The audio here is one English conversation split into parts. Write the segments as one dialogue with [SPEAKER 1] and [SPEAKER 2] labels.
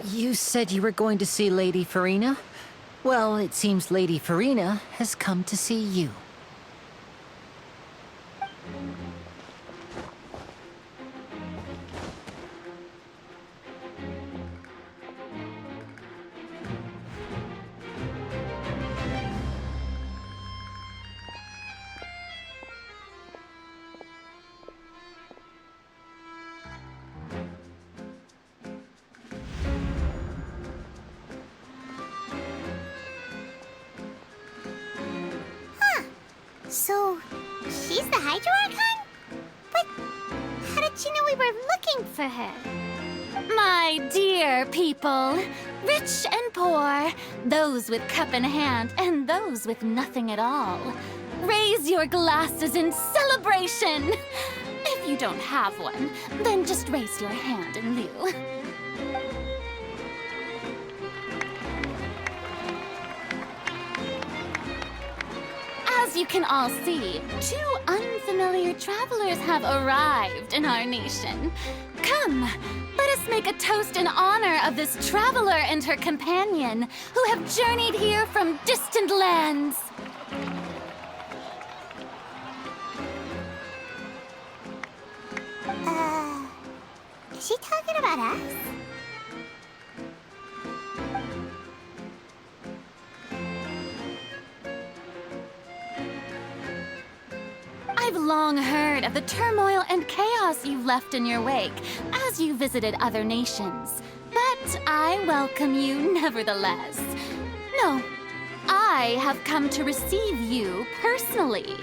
[SPEAKER 1] You said you were going to see Lady Furina? Well, it seems Lady Furina has come to see you.
[SPEAKER 2] So, she's the Hydro Archon? But how did she know we were looking for her?
[SPEAKER 3] My dear people, rich and poor, those with cup in hand and those with nothing at all, raise your glasses in celebration! If you don't have one, then just raise your hand in lieu. As you can all see, two unfamiliar travelers have arrived in our nation. Come, let us make a toast in honor of this traveler and her companion who have journeyed here from distant lands.
[SPEAKER 2] Is she talking about us?
[SPEAKER 3] I've long heard of the turmoil and chaos you've left in your wake as you visited other nations. But I welcome you nevertheless. No, I have come to receive you personally.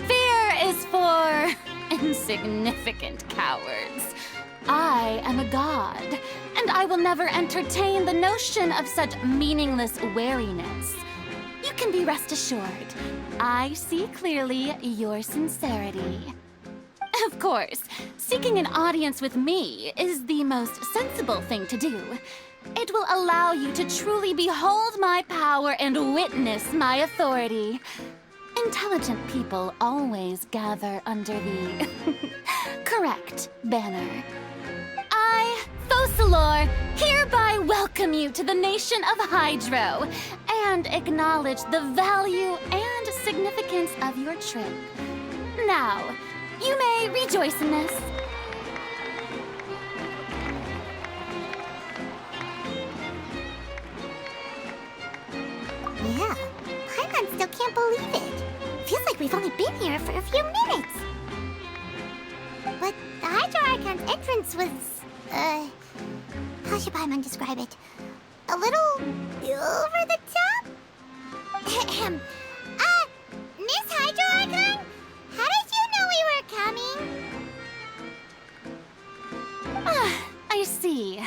[SPEAKER 3] Fear is for insignificant cowards. I am a god, and I will never entertain the notion of such meaningless wariness. You can be rest assured, I see clearly your sincerity. Of course, seeking an audience with me is the most sensible thing to do. It will allow you to truly behold my power and witness my authority. Intelligent people always gather under the correct banner. I, Focalor, hereby welcome you to the nation of Hydro and acknowledge the value and significance of your trip. Now, you may rejoice in this.
[SPEAKER 2] Yeah, Paimon still can't believe it. Feels like we've only been here for a few minutes. But the Hydro Archon's entrance was, how should Paimon describe it? A little over the top? Miss Hydro Archon? How did you know we were coming?
[SPEAKER 3] I see.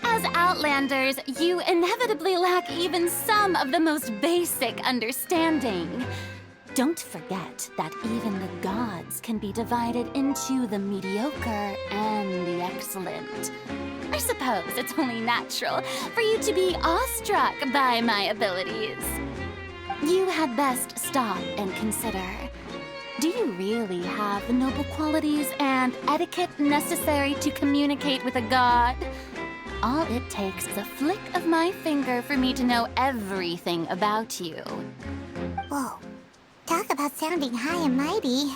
[SPEAKER 3] As Outlanders, you inevitably lack even some of the most basic understanding. Don't forget that even the gods can be divided into the mediocre and the excellent. I suppose it's only natural for you to be awestruck by my abilities. You had best stop and consider. Do you really have the noble qualities and etiquette necessary to communicate with a god? All it takes is a flick of my finger for me to know everything about you.
[SPEAKER 2] Whoa, talk about sounding high and mighty.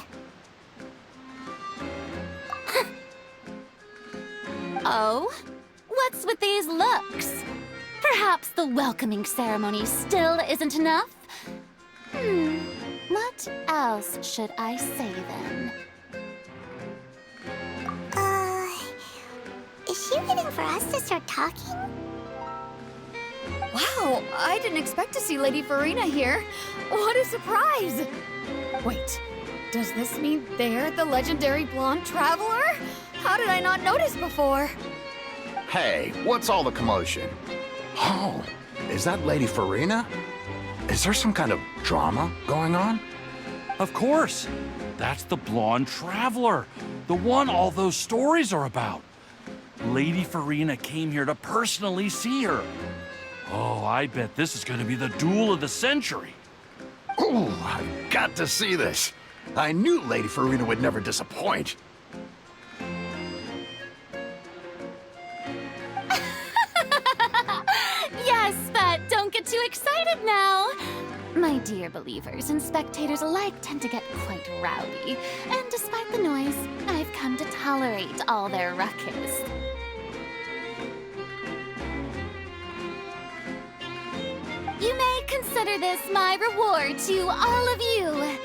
[SPEAKER 3] Oh? What's with these looks? Perhaps the welcoming ceremony still isn't enough? What else should I say then?
[SPEAKER 2] Is she waiting for us to start talking?
[SPEAKER 4] Wow, I didn't expect to see Lady Furina here. What a surprise! Wait, does this mean they're the legendary blonde traveler? How did I not notice before?
[SPEAKER 5] Hey, what's all the commotion? Oh, is that Lady Furina? Is there some kind of drama going on?
[SPEAKER 6] Of course. That's the blonde traveler, the one all those stories are about. Lady Furina came here to personally see her. Oh, I bet this is going to be the duel of the century.
[SPEAKER 5] Ooh, I've got to see this. I knew Lady Furina would never disappoint.
[SPEAKER 3] excited now. My dear believers and spectators alike tend to get quite rowdy, and despite the noise, I've come to tolerate all their ruckus. You may consider this my reward to all of you.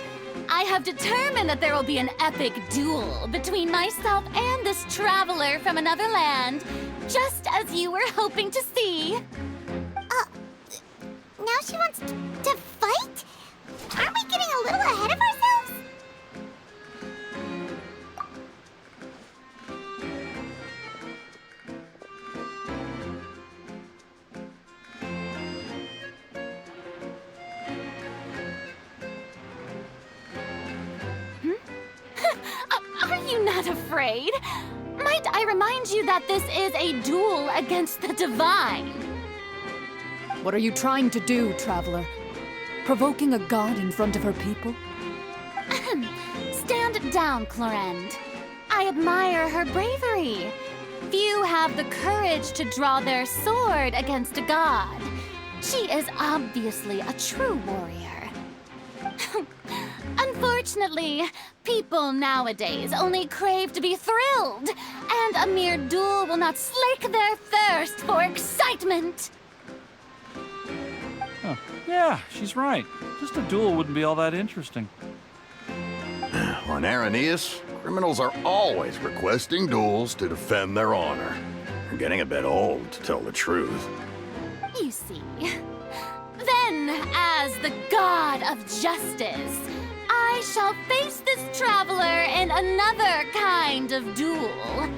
[SPEAKER 3] I have determined that there will be an epic duel between myself and this traveler from another land, just as you were hoping to see.
[SPEAKER 2] Now she wants to fight? Aren't we getting a little ahead of ourselves?
[SPEAKER 3] Are you not afraid? Might I remind you that this is a duel against the divine?
[SPEAKER 4] What are you trying to do, traveler? Provoking a god in front of her people?
[SPEAKER 3] Stand down, Clorend. I admire her bravery. Few have the courage to draw their sword against a god. She is obviously a true warrior. Unfortunately, people nowadays only crave to be thrilled, and a mere duel will not slake their thirst for excitement.
[SPEAKER 6] Huh. Yeah, she's right. Just a duel wouldn't be all that interesting.
[SPEAKER 5] On Aranias, criminals are always requesting duels to defend their honor. They're getting a bit old, to tell the truth.
[SPEAKER 3] You see. Then, as the god of justice, I shall face this traveler in another kind of duel.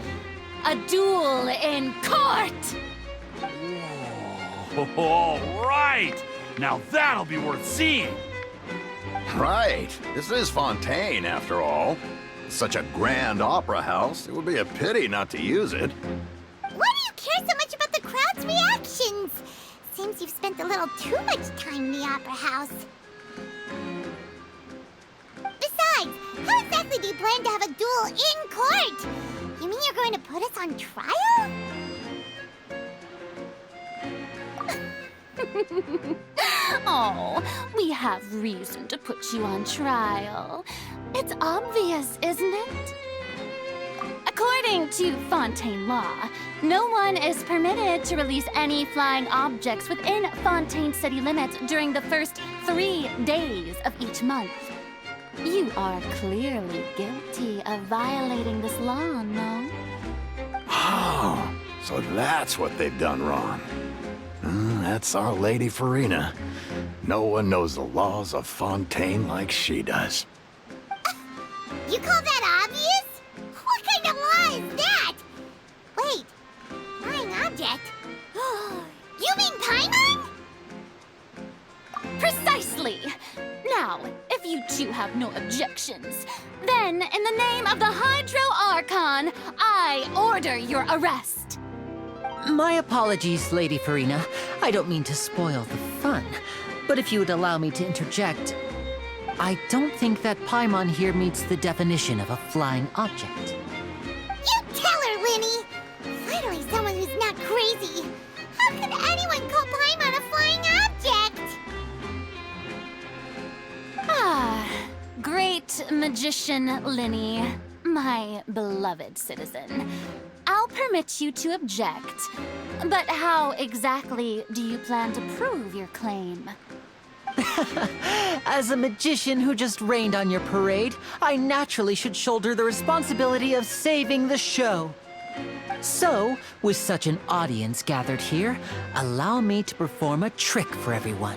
[SPEAKER 3] A duel in court!
[SPEAKER 6] Whoa, all right! Now that'll be worth seeing!
[SPEAKER 5] Right. This is Fontaine, after all. Such a grand opera house, it would be a pity not to use it.
[SPEAKER 2] Why do you care so much about the crowd's reactions? Seems you've spent a little too much time in the opera house. Besides, how exactly do you plan to have a duel in court? You mean you're going to put us on trial?
[SPEAKER 3] Oh, we have reason to put you on trial. It's obvious, isn't it? According to Fontaine law, no one is permitted to release any flying objects within Fontaine city limits during the first 3 days of each month. You are clearly guilty of violating this law, no?
[SPEAKER 5] Oh, so that's what they've done wrong. That's our Lady Furina. No one knows the laws of Fontaine like she does.
[SPEAKER 2] You call that obvious? What kind of law is that? Wait, flying object? You mean Paimon?
[SPEAKER 3] Precisely! Now, if you two have no objections, then in the name of the Hydro Archon, I order your arrest.
[SPEAKER 1] My apologies, Lady Furina. I don't mean to spoil the fun, but if you would allow me to interject, I don't think that Paimon here meets the definition of a flying object.
[SPEAKER 2] You tell her, Linny! Finally someone who's not crazy. How could anyone call Paimon a flying object?
[SPEAKER 3] Ah, great magician Linny, my beloved citizen. I'll permit you to object, but how exactly do you plan to prove your claim?
[SPEAKER 1] As a magician who just rained on your parade, I naturally should shoulder the responsibility of saving the show. So, with such an audience gathered here, allow me to perform a trick for everyone.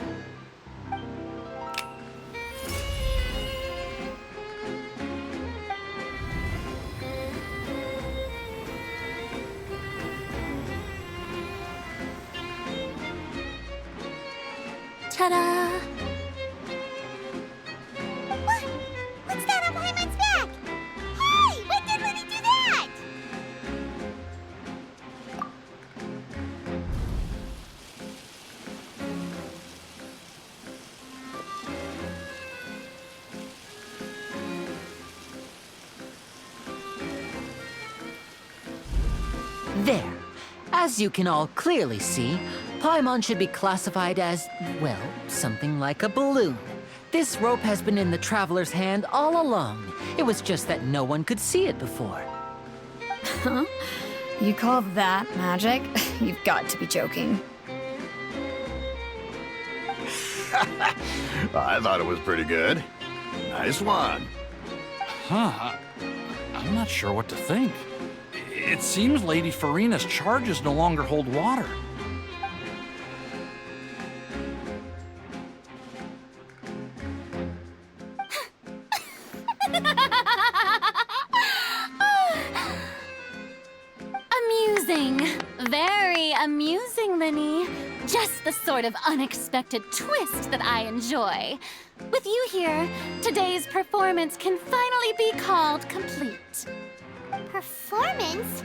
[SPEAKER 3] Ta-da!
[SPEAKER 2] What's that on Paimon's back? Hey, when did Linny do that?
[SPEAKER 1] There. As you can all clearly see, Paimon should be classified as, well, something like a balloon. This rope has been in the traveler's hand all along. It was just that no one could see it before.
[SPEAKER 4] Huh? You call that magic? You've got to be joking.
[SPEAKER 5] I thought it was pretty good. Nice one.
[SPEAKER 6] Huh. I'm not sure what to think. It seems Lady Furina'S charges no longer hold water.
[SPEAKER 3] Amusing. Very amusing, Linny. Just the sort of unexpected twist that I enjoy. With you here, today's performance can finally be called complete.
[SPEAKER 2] Performance?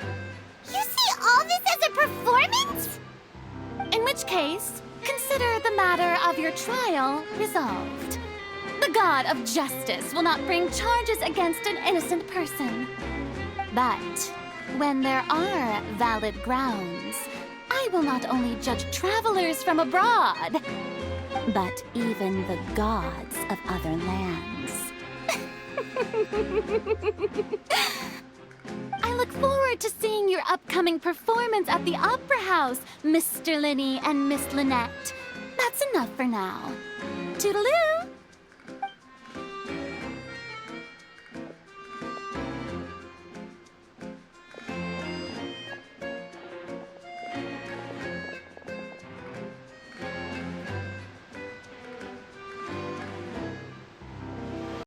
[SPEAKER 2] You see all this as a performance?
[SPEAKER 3] In which case, consider the matter of your trial resolved. The god of justice will not bring charges against an innocent person. But when there are valid grounds, I will not only judge travelers from abroad, but even the gods of other lands. I look forward to seeing your upcoming performance at the Opera House, Mr. Linny and Miss Lynette. That's enough for now. Toodaloo!